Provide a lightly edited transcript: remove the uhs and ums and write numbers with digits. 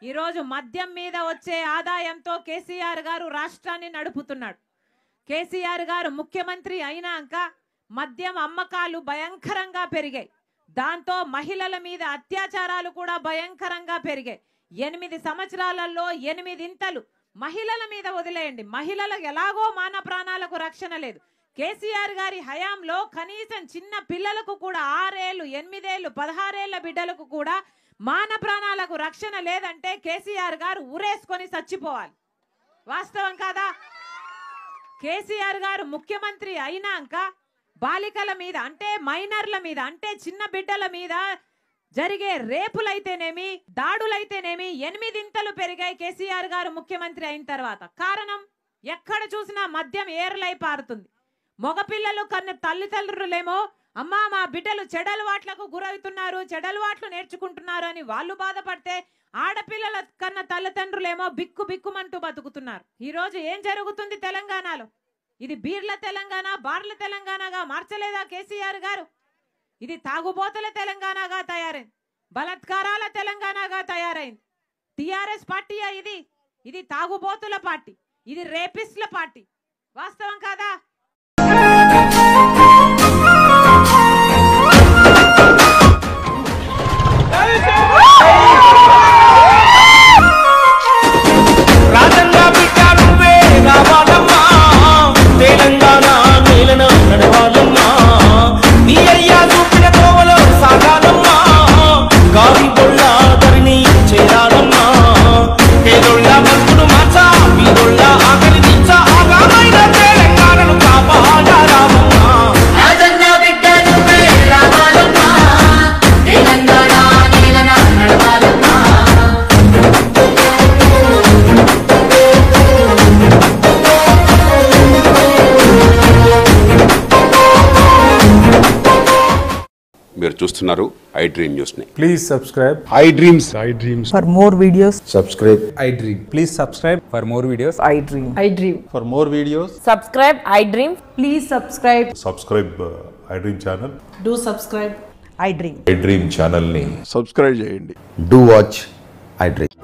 ఈ రోజు మద్యం మీద వచ్చే ఆదాయంతో కేసీఆర్ గారు రాష్ట్రాన్ని నడుపుతున్నాడు. కేసీఆర్ గారు ముఖ్యమంత్రి అయినాక మద్యం అమ్మకాలు భయంకరంగా పెరిగాయి. దాంతో మహిళల మీద అత్యాచారాలు కూడా భయంకరంగా పెరిగాయి. 8 సంవత్సరాలలో 8 ఇంతలు మహిళల మీద వదిలేయండి. మహిళలకు ఎలాగో మాన ప్రాణాలకు రక్షణ లేదు. కేసీఆర్ గారి హయాంలో కనీసం చిన్న పిల్లలకు కూడా 6 ఏళ్ళు 8 ఏళ్ళు 16 ఏళ్ల బిడ్డలకు కూడా మాన ప్రాణాలకు రక్షణ లేదంటే కేసీఆర్ గారు ఊరేసుకొని చచ్చిపోవాలి. వాస్తవం కాదా? కేసీఆర్ గారు ముఖ్యమంత్రి అయినాక బాలికల మీద అంటే మైనర్ల మీద అంటే చిన్న బిడ్డల మీద జరిగే రేపులైతేనేమి దాడులైతేనేమి 8 ఇంతలు పెరిగాయి కేసీఆర్ గారు ముఖ్యమంత్రి అయిన తర్వాత. కారణం ఎక్కడ చూసినా మద్యం ఏర్లై పారుతుంది. మగపిల్లలు కన్న తల్లిదండ్రులేమో అమ్మా మా బిడ్డలు చెడలవాట్లకు గురవుతున్నారు, చెడలవాట్లు నేర్చుకుంటున్నారు అని వాళ్ళు బాధపడితే ఆడపిల్లల కన్న తల్లిదండ్రులేమో బిక్కు బిక్కుమంటూ బతుకుతున్నారు. ఈ రోజు ఏం జరుగుతుంది తెలంగాణలో? ఇది బీర్ల తెలంగాణ బార్ల తెలంగాణగా మార్చలేదా కేసీఆర్ గారు? ఇది తాగుబోతుల తెలంగాణగా తయారైంది, బలాత్కారాల తెలంగాణగా తయారైంది. టిఆర్ఎస్ పార్టీయా ఇది? ఇది తాగుబోతుల పార్టీ, ఇది రేపిస్ట్ల పార్టీ. వాస్తవం కాదా? మీరు చూస్తున్నారు ఐ డ్రీమ్ న్యూస్ ని. Please subscribe I dreams. For more videos subscribe I dream. Please subscribe for more videos I dream for more videos subscribe I dream. Please subscribe I dream channel. Do subscribe I dream. I dream channel ని subscribe చేయండి. Do watch I dream.